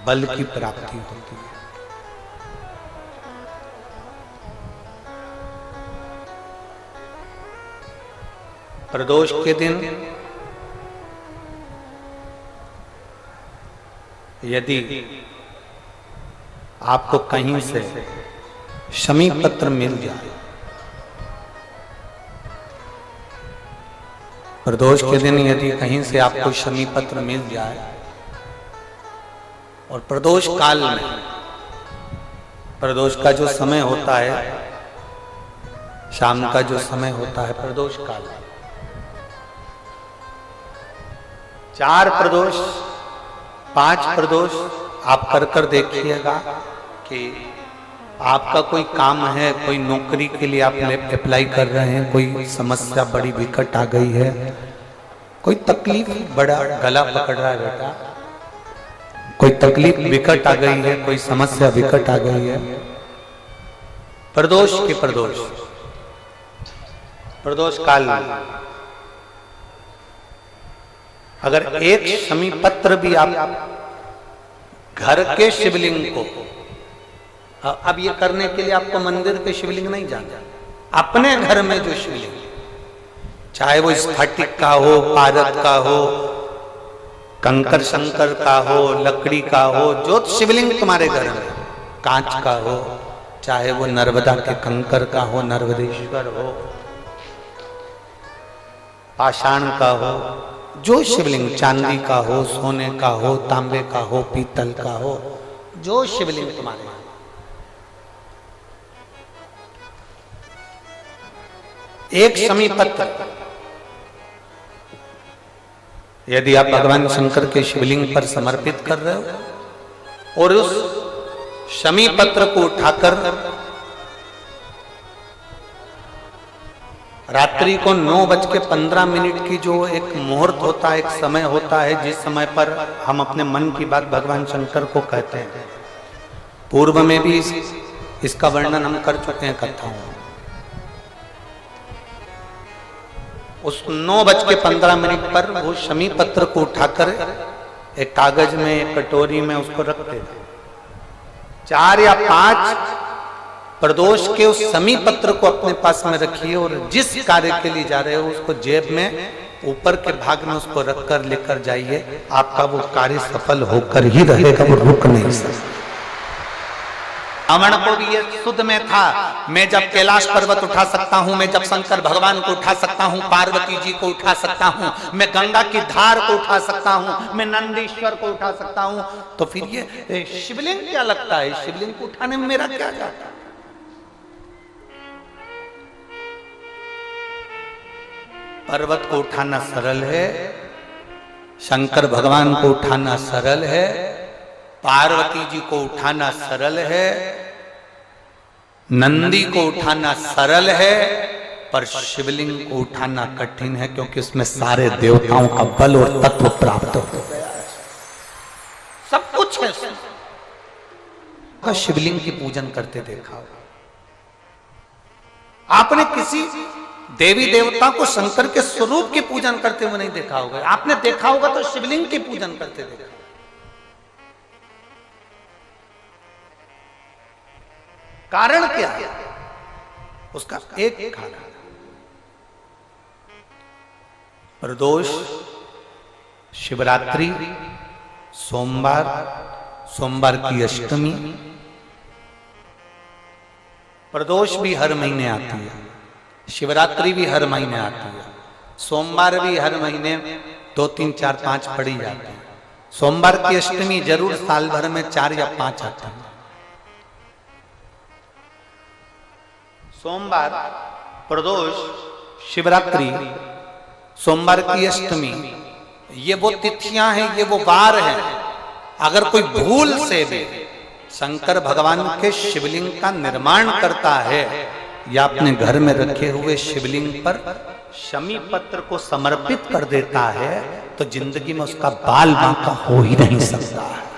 बल की प्राप्ति होती है। प्रदोष के दिन यदि आपको कहीं से शमी पत्र मिल जाए, प्रदोष के दिन यदि कहीं से आपको शमी पत्र मिल जाए और प्रदोष काल में, प्रदोष का जो समय होता है, शाम का जो समय होता है प्रदोष काल, 4 प्रदोष 5 प्रदोष आप कर देखिएगा कि आपका कोई काम है, कोई नौकरी के लिए आप अप्लाई कर रहे हैं, कोई समस्या बड़ी विकट आ गई है, कोई तकलीफ, बड़ा गला पकड़ रहा है बेटा, कोई तकलीफ विकट आ गई है, कोई समस्या विकट आ गई है, प्रदोष के प्रदोष काल में अगर एक शमी पत्र भी आप घर के शिवलिंग को, अब ये करने के लिए आपको मंदिर के शिवलिंग नहीं जाना, अपने घर में जो शिवलिंग, चाहे वो स्फटिक का हो, पारद का हो, कंकर शंकर का हो, लकड़ी का हो, जो शिवलिंग तुम्हारे घर में, कांच का हो, चाहे वो नर्मदा के कंकर का हो, नर्मदेश्वर हो, पाषाण का हो, जो शिवलिंग, चांदी का हो, सोने का हो, तांबे का हो, पीतल का हो, जो शिवलिंग तुम्हारे, एक शमी पत्र यदि आप भगवान शंकर के शिवलिंग पर समर्पित कर रहे हो और उस शमी पत्र को उठाकर रात्रि को 9:15 की जो एक मुहूर्त होता है, एक समय होता है, जिस समय पर हम अपने मन की बात भगवान शंकर को कहते हैं, पूर्व में भी इसका वर्णन हम कर चुके हैं कथाओं में। उस 9:15 पर वो शमी पत्र को उठाकर एक कागज में, एक कटोरी में उसको रख देते, 4 या 5 प्रदोष के उस शमी पत्र को अपने पास में रखिए और जिस कार्य के लिए जा रहे हो उसको जेब में ऊपर के भाग में उसको रखकर लेकर जाइए, आपका वो कार्य सफल होकर ही रहेगा, वो रुक नहीं सकता। रावण को भी ये शुद्ध में था, मैं जब कैलाश पर्वत उठा सकता हूँ, मैं जब शंकर भगवान को उठा सकता हूँ, पार्वती जी को उठा सकता हूँ, मैं गंगा की धार को उठा सकता हूँ, मैं नंदीश्वर को उठा सकता हूँ, तो फिर ये शिवलिंग क्या लगता है, शिवलिंग को उठाने में मेरा क्या जाता है। पर्वत को उठाना सरल है, शंकर भगवान को उठाना सरल है, पार्वती जी को उठाना सरल है, नंदी को उठाना सरल है, पर शिवलिंग को उठाना कठिन है, क्योंकि उसमें सारे देवताओं का बल और तत्व प्राप्त हो गया है, सब कुछ है उसमें। शिवलिंग की पूजन करते देखा आपने? किसी देवी देवता को शंकर के स्वरूप की पूजन करते हुए नहीं देखा होगा। आपने देखा होगा तो शिवलिंग की पूजन करते देखा। कारण क्या है उसका? एक कारण, प्रदोष, शिवरात्रि, सोमवार, सोमवार की अष्टमी, प्रदोष भी हर महीने आती है, शिवरात्रि भी हर महीने आती है, सोमवार भी हर महीने 2, 3, 4, 5 पड़ी जाती है, सोमवार की अष्टमी जरूर साल भर में 4 या 5 आती है। सोमवार, प्रदोष, शिवरात्रि, सोमवार की अष्टमी, ये वो तिथियां हैं, ये वो वार हैं। अगर कोई भूल से भी शंकर भगवान के शिवलिंग का निर्माण करता है या अपने घर में रखे हुए शिवलिंग पर शमी पत्र को समर्पित कर देता है, तो जिंदगी में उसका बाल बांका हो ही नहीं सकता है।